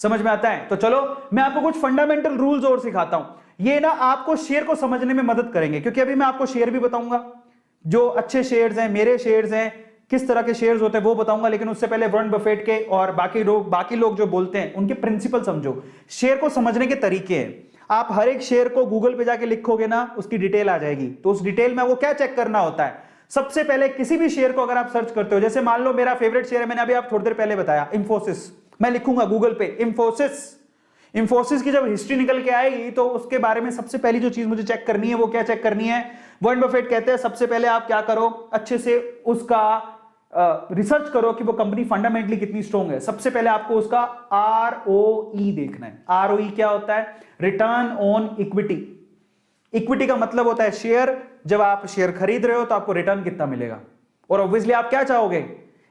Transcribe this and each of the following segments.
समझ में आता है? तो चलो मैं आपको कुछ फंडामेंटल रूल्स और सिखाता हूं, ये ना आपको शेयर को समझने में मदद करेंगे, क्योंकि अभी मैं आपको शेयर भी बताऊंगा, जो अच्छे शेयर्स हैं, मेरे शेयर्स हैं, किस तरह के शेयर्स होते हैं वो बताऊंगा, लेकिन उससे पहले वॉरेन बफेट के और बाकी लोग जो बोलते हैं उनके प्रिंसिपल समझो। शेयर को समझने के तरीके हैं, आप हर एक शेयर को गूगल पे जाके लिखोगे ना, उसकी डिटेल आ जाएगी। तो उस डिटेल में वो क्या चेक करना होता है, सबसे पहले किसी भी शेयर को अगर आप सर्च करते हो, जैसे मान लो मेरा फेवरेट शेयर है, मैंने अभी आप थोड़ी देर पहले बताया इंफोसिस, मैं लिखूंगा गूगल पे इंफोसिस की जब हिस्ट्री निकल के आएगी तो उसके बारे में सबसे पहली जो चीज मुझे चेक करनी है वो क्या चेक करनी है, वॉरेन बफेट कहते हैं सबसे पहले आप क्या करो, अच्छे से उसका रिसर्च करो कि वो कंपनी फंडामेंटली कितनी स्ट्रॉन्ग है। सबसे पहले आपको उसका ROE देखना है। ROE क्या होता है? Return on equity. इक्विटी का मतलब होता है शेयर, जब आप शेयर खरीद रहे हो तो आपको रिटर्न कितना मिलेगा, और ऑब्वियसली आप क्या चाहोगे,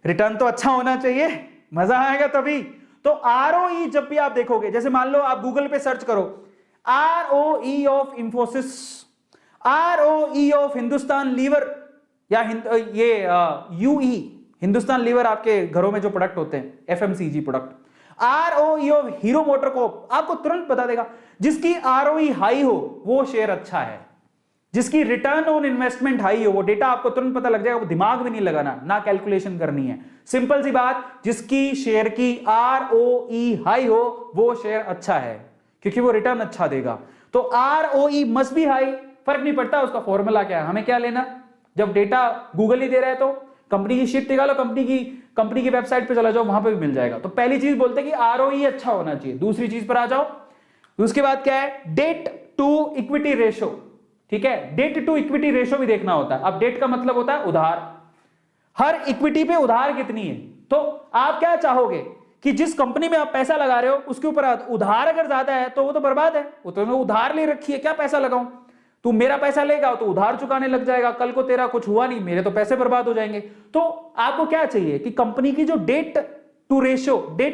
रिटर्न तो अच्छा होना चाहिए, मजा आएगा तभी। तो ROE जब भी आप देखोगे, जैसे मान लो आप गूगल पे सर्च करो ROE of Infosys, ROE of Hindustan Lever, या ये UE हिंदुस्तान लीवर, आपके घरों में जो प्रोडक्ट होते हैं FMCG product, ROE of Hero MotoCorp, आपको तुरंत बता देगा। जिसकी ROE हाई हो वो शेयर अच्छा है, जिसकी रिटर्न ऑन इन्वेस्टमेंट हाई हो, वो डेटा आपको तुरंत पता लग जाएगा, वो दिमाग भी नहीं लगाना, ना कैलकुलेशन करनी है, सिंपल सी बात, जिसकी शेयर की ROE हाई हो वो शेयर अच्छा है, क्योंकि वो रिटर्न अच्छा देगा। तो ROE मस्ट बी हाई, फर्क नहीं पड़ता उसका फॉर्मूला क्या है, हमें क्या लेना, जब डेटा गूगल ही दे रहा है तो कंपनी की शीट निकालो, कंपनी की वेबसाइट पे चला जाओ, वहां पे भी मिल जाएगा। तो पहली चीज बोलते हैं कि ROE अच्छा होना चाहिए। दूसरी चीज पर आ जाओ, उसके बाद क्या है, डेट टू इक्विटी रेशो, ठीक है, डेट टू इक्विटी रेशो भी देखना होता है। अब डेट का मतलब होता है उधार, हर इक्विटी पे उधार कितनी है। तो आप क्या चाहोगे कि जिस कंपनी में आप पैसा लगा रहे हो उसके ऊपर उधार अगर ज्यादा है तो वो तो बर्बाद है, वो तो उधार ले रखी है, क्या पैसा लगाऊं, तू मेरा पैसा लेगा तो उधार चुकाने लग जाएगा, कल को तेरा कुछ हुआ नहीं, मेरे तो पैसे बर्बाद हो जाएंगे। तो आपको क्या चाहिए कि कंपनी की जो डेट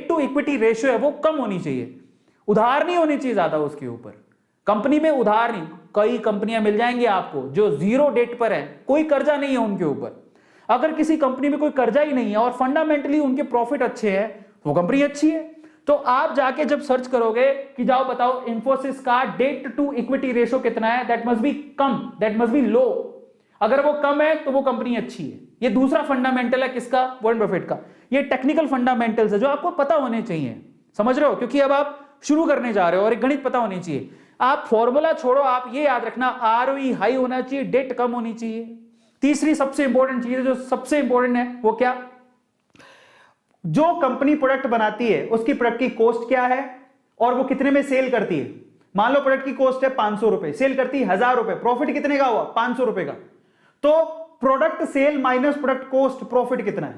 टू इक्विटी रेशियो है वो कम होनी चाहिए, उधार नहीं होनी चाहिए ज्यादा उसके ऊपर। कंपनी में उधार नहीं, कई कंपनियां मिल जाएंगी आपको जो जीरो डेट पर है, कोई कर्जा नहीं है उनके ऊपर। अगर किसी कंपनी में कोई कर्जा ही नहीं है और फंडामेंटली उनके प्रॉफिट अच्छे हैं, वो कंपनी अच्छी है। तो आप जाके जब सर्च करोगे कि जाओ बताओ इंफोसिस का डेट टू इक्विटी रेशो कितना है, दैट मस्ट बी कम, दैट मस्ट बी लो। अगर वो कम है तो वो कंपनी अच्छी है। ये दूसरा फंडामेंटल है किसका, वॉरेन बफेट का। ये टेक्निकल फंडामेंटल्स है जो आपको पता होने चाहिए, समझ रहे हो, क्योंकि अब आप शुरू करने जा रहे हो और एक गणित पता होनी चाहिए। आप फॉर्मूला छोड़ो, आप ये याद रखना ROE हाई होना चाहिए, डेट कम होनी चाहिए। तीसरी सबसे इंपॉर्टेंट चीज है, जो सबसे इंपॉर्टेंट है वो क्या, जो कंपनी प्रोडक्ट बनाती है उसकी प्रोडक्ट की कॉस्ट क्या है और वो कितने में सेल करती है। मान लो प्रोडक्ट की कॉस्ट है 500 रुपए, सेल करती है 1000 रुपए, प्रॉफिट कितने का हुआ, 500 रुपए का। तो product sale minus product cost, profit कितना है,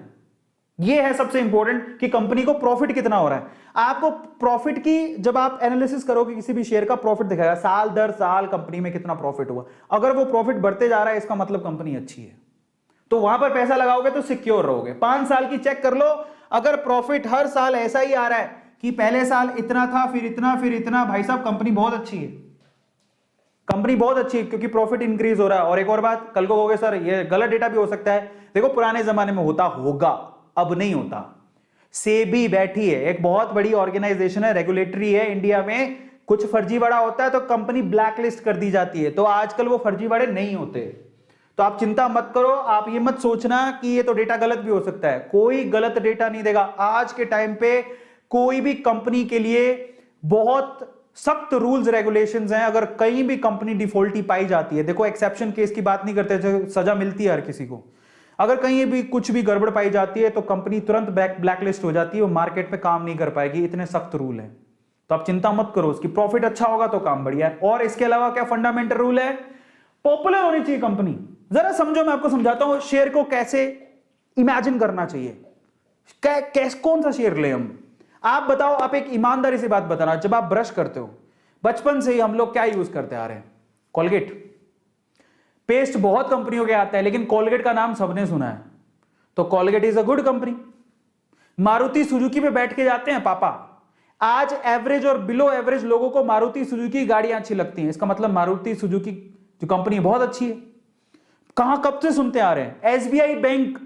ये है सबसे इंपॉर्टेंट कि कंपनी को प्रॉफिट कितना हो रहा है। आपको प्रॉफिट की जब आप एनालिसिस करोगे किसी भी शेयर का, प्रॉफिट दिखाएगा साल दर साल कंपनी में कितना प्रॉफिट हुआ। अगर वो प्रॉफिट बढ़ते जा रहा है इसका मतलब कंपनी अच्छी है, तो वहां पर पैसा लगाओगे तो सिक्योर रहोगे। 5 साल की चेक कर लो, अगर प्रॉफिट हर साल ऐसा ही आ रहा है कि पहले साल इतना था फिर इतना फिर इतना, भाई साहब कंपनी बहुत अच्छी है, कंपनी बहुत अच्छी है, क्योंकि प्रॉफिट इंक्रीज हो रहा है। और एक और बात, कल को कहोगे सर ये गलत डेटा भी हो सकता है, देखो पुराने जमाने में होता होगा, अब नहीं होता। सेबी बैठी है, एक बहुत बड़ी ऑर्गेनाइजेशन है, रेगुलेटरी है इंडिया में, कुछ फर्जीवाड़ा होता है तो कंपनी ब्लैकलिस्ट कर दी जाती है। तो आजकल वो फर्जीवाड़े नहीं होते, तो आप चिंता मत करो। आप ये मत सोचना कि ये तो डेटा गलत भी हो सकता है, कोई गलत डेटा नहीं देगा। आज के टाइम पे कोई भी कंपनी के लिए बहुत सख्त रूल्स रेगुलेशंस हैं। अगर कहीं भी कंपनी डिफॉल्टी पाई जाती है, देखो एक्सेप्शन केस की बात नहीं करते, जो सजा मिलती है हर किसी को, अगर कहीं भी कुछ भी गड़बड़ पाई जाती है तो कंपनी तुरंत ब्लैकलिस्ट हो जाती है, वो मार्केट पे काम नहीं कर पाएगी, इतने सख्त रूल है। तो आप चिंता मत करो, उसकी प्रॉफिट अच्छा होगा तो काम बढ़िया है। और इसके अलावा क्या फंडामेंटल रूल है, पॉपुलर होनी चाहिए कंपनी। जरा समझो, मैं आपको समझाता हूं शेयर को कैसे इमेजिन करना चाहिए, कौन सा शेयर ले हम। आप बताओ, आप एक ईमानदारी से बात बताना, जब आप ब्रश करते हो बचपन से ही हम लोग क्या यूज करते आ रहे हैं, कोलगेट। पेस्ट बहुत कंपनियों के आता है, लेकिन कोलगेट का नाम सबने सुना है, तो Colgate is a good company. Maruti Suzuki पे बैठ के जाते हैं पापा, आज एवरेज और बिलो एवरेज लोगों को मारुति सुजुकी गाड़ियां अच्छी लगती हैं, इसका मतलब मारुति सुजुकी जो कंपनी बहुत अच्छी है। कहां कब से सुनते आ रहे हैं, SBI बैंक,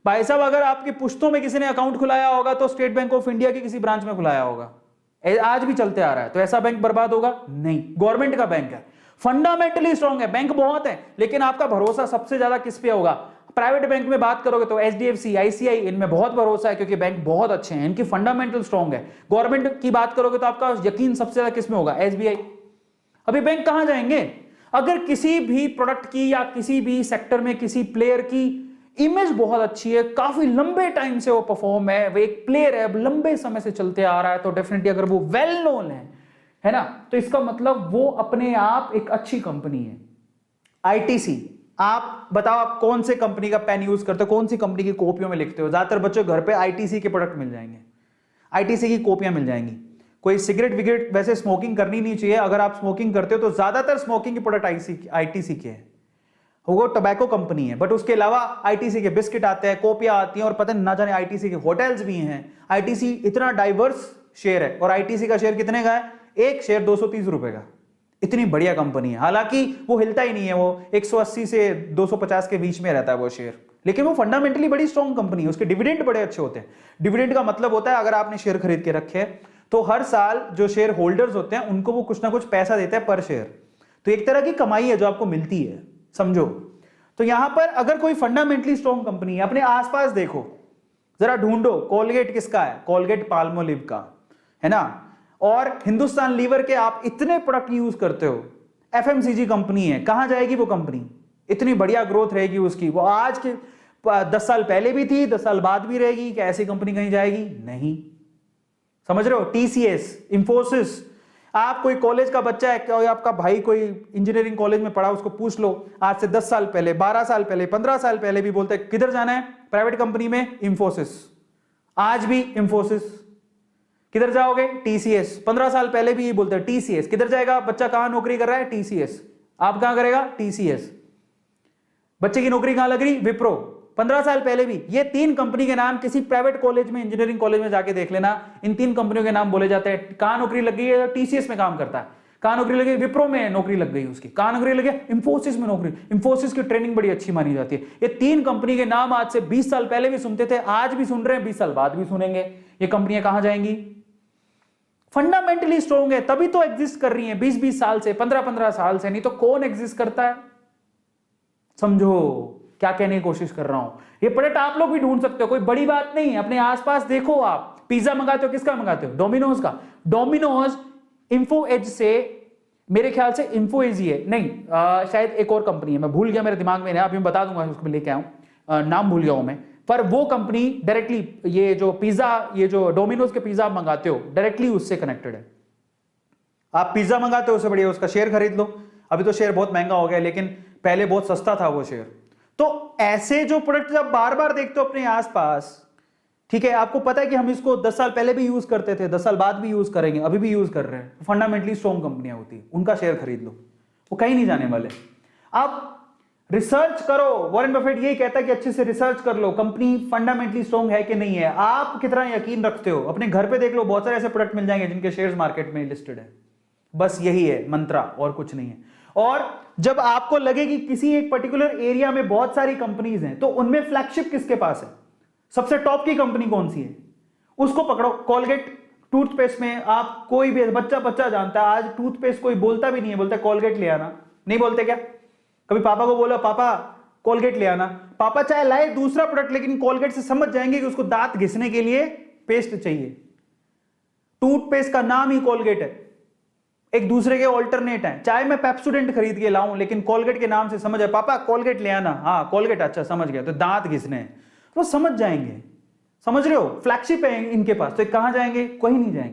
भाई साहब अगर आपकी पुश्तों में किसी ने अकाउंट खुलाया होगा तो स्टेट बैंक ऑफ इंडिया की किसी ब्रांच में खुलाया होगा। आज भी चलते आ रहा है, तो ऐसा बैंक बर्बाद होगा नहीं। गवर्नमेंट का बैंक है, फंडामेंटली स्ट्रांग है, बैंक बहुत है, लेकिन आपका भरोसा सबसे ज्यादा किस पे होगा? प्राइवेट बैंक में बात करोगे तो एचडीएफसी, आईसीआई, इनमें बहुत भरोसा है क्योंकि बैंक बहुत अच्छे हैं, इनकी फंडामेंटल स्ट्रांग है। गवर्नमेंट की बात करोगे तो आपका यकीन सबसे ज्यादा किस में होगा? एसबीआई। अभी बैंक कहां जाएंगे? अगर किसी भी प्रोडक्ट की या किसी भी सेक्टर में किसी प्लेयर की इमेज बहुत अच्छी है, काफी लंबे टाइम से वो परफॉर्म है, वो एक प्लेयर है, लंबे समय से चलते आ रहा है, तो डेफिनेटली अगर वो वेल नोन है ना, तो इसका मतलब वो अपने आप एक अच्छी कंपनी है। आईटीसी, आप बताओ आप कौन से कंपनी का पेन यूज करते हो, कौन सी कंपनी की कॉपियों में लिखते हो? ज्यादातर बच्चों घर पे आईटीसी के प्रोडक्ट मिल जाएंगे, आईटीसी की कॉपियां मिल जाएंगी। कोई सिगरेट विगरेट वैसे स्मोकिंग करनी नहीं चाहिए, अगर आप स्मोकिंग करते हो तो ज्यादातर स्मोकिंग के प्रोडक्ट आईटीसी के हैं। वो टोबैको कंपनी है, बट उसके अलावा आईटीसी के बिस्किट आते हैं, कॉपियां आती हैं, और पता ना जाने आईटीसी के होटल्स भी हैं। आईटीसी इतना डाइवर्स शेयर है, और आईटीसी का शेयर कितने का है? एक शेयर 230 रुपए का। इतनी बढ़िया कंपनी है, हालांकि वो हिलता ही नहीं है, वो 180 से 250 के बीच में रहता है वो शेयर, लेकिन वो फंडामेंटली बड़ी स्ट्रॉन्ग कंपनी है। उसके डिविडेंड बड़े अच्छे होते हैं। डिविडेंड का मतलब होता है अगर आपने शेयर खरीद के रखे हैं तो हर साल जो शेयर होल्डर्स होते हैं उनको वो कुछ ना कुछ पैसा देते हैं पर शेयर, तो एक तरह की कमाई है जो आपको मिलती है, समझो। तो यहां पर अगर कोई फंडामेंटली स्ट्रॉन्ग कंपनी है, अपने आसपास देखो जरा, ढूंढो कोलगेट किसका है? कोलगेट पाल्मोलिव का है ना। और हिंदुस्तान लीवर के आप इतने प्रोडक्ट यूज करते हो, एफएमसीजी कंपनी है, कहां जाएगी वो कंपनी? इतनी बढ़िया ग्रोथ रहेगी उसकी, वो आज के 10 साल पहले भी थी, 10 साल बाद भी रहेगी। क्या ऐसी कंपनी कहीं जाएगी? नहीं। समझ रहे हो? टीसीएस, इंफोसिस, आप कोई कॉलेज का बच्चा है, क्या आपका भाई कोई इंजीनियरिंग कॉलेज में पढ़ा, उसको पूछ लो आज से 10 साल पहले, 12 साल पहले, 15 साल पहले भी बोलते हैं किधर जाना है? प्राइवेट कंपनी में, इंफोसिस। आज भी इंफोसिस। किधर जाओगे? टीसीएस। 15 साल पहले भी ये बोलते हैं टीसीएस। किधर जाएगा बच्चा? कहां नौकरी कर रहा है? टीसीएस। आप कहां करेगा? टीसीएस। बच्चे की नौकरी कहां लग रही? विप्रो। 15 साल पहले भी ये 3 कंपनी के नाम किसी प्राइवेट कॉलेज में, इंजीनियरिंग कॉलेज में जाके देख लेना, इन 3 कंपनियों के नाम बोले जाते हैं। कहां नौकरी लग गई है? टीसीएस में काम करता है। कहां नौकरी लगी? विप्रो में नौकरी लग गई उसकी। कहां नौकरी लगी? इंफोसिस में नौकरी। इंफोसिस की ट्रेनिंग बड़ी अच्छी मानी जाती है। ये 3 कंपनी के नाम आज से 20 साल पहले भी सुनते थे, आज भी सुन रहे हैं, 20 साल बाद भी सुनेंगे। ये कंपनियां कहां जाएंगी? फंडामेंटली स्ट्रॉन्ग है, तभी तो एग्जिस्ट कर रही हैं 20-20 साल से, 15-15 साल से, नहीं तो कौन एग्जिस्ट करता है? समझो क्या कहने की कोशिश कर रहा हूं। ये प्रोडक्ट आप लोग भी ढूंढ सकते हो, कोई बड़ी बात नहीं है। अपने आसपास देखो, आप पिज्जा मंगाते हो, किसका मंगाते हो? डोमिनोज का। डोमिनोज इन्फो एज से, मेरे ख्याल से इन्फो एज ही है, नहीं शायद एक और कंपनी है, मैं भूल गया, मेरे दिमाग में नहीं, अभी मैं बता दूंगा, उसको लेके आऊं, नाम भूल गया हूं मैं। पर वो कंपनी डायरेक्टली, ये जो पिज्जा, ये जो डोमिनोज के पिज्जा आप मंगाते हो, डायरेक्टली उससे कनेक्टेड है। आप पिज्जा मंगाते हो, उससे बढ़िया उसका शेयर खरीद लो। अभी तो शेयर बहुत महंगा हो गया, लेकिन पहले बहुत सस्ता था वो शेयर। तो ऐसे जो प्रोडक्ट आप बार बार देखते हो अपने आसपास, ठीक है, आपको पता है कि हम इसको 10 साल पहले भी यूज करते थे, 10 साल बाद भी यूज करेंगे, अभी भी यूज कर रहे हैं, फंडामेंटली स्ट्रॉन्ग कंपनियां होती है, उनका शेयर खरीद लो, वो कहीं नहीं जाने वाले। आप रिसर्च करो, वॉरेन बफेट यही कहता है कि अच्छे से रिसर्च कर लो, कंपनी फंडामेंटली स्ट्रॉन्ग है कि नहीं है। आप कितना यकीन रखते हो? अपने घर पे देख लो, बहुत सारे ऐसे प्रोडक्ट मिल जाएंगे जिनके शेयर्स मार्केट में लिस्टेड है। बस यही है मंत्रा, और कुछ नहीं है। और जब आपको लगे कि किसी एक पर्टिकुलर एरिया में बहुत सारी कंपनीज हैं, तो उनमें फ्लैगशिप किसके पास है? सबसे टॉप की कंपनी कौन सी है? उसको पकड़ो। कोलगेट टूथपेस्ट में आप कोई भी बच्चा जानता है, आज टूथपेस्ट कोई बोलता भी नहीं है, बोलता है कोलगेट ले आना। नहीं बोलते क्या? कभी पापा को बोला पापा कोलगेट ले आना, पापा चाहे लाए दूसरा प्रोडक्ट, लेकिन कोलगेट से समझ जाएंगे कि उसको दांत घिसने के लिए पेस्ट चाहिए। टूथपेस्ट का नाम ही कोलगेट है, एक दूसरे के ऑल्टरनेट है। चाहे मैं पेप्सोडेंट खरीद के लाऊं, लेकिन कोलगेट के नाम से समझ आए, पापा कोलगेट ले आना, हाँ कोलगेट, अच्छा समझ गया, तो दांत घिसने हैं, वो समझ जाएंगे। समझ रहे हो? फ्लैगशिप है इनके पास, तो कहां जाएंगे? कहीं नहीं जाएंगे।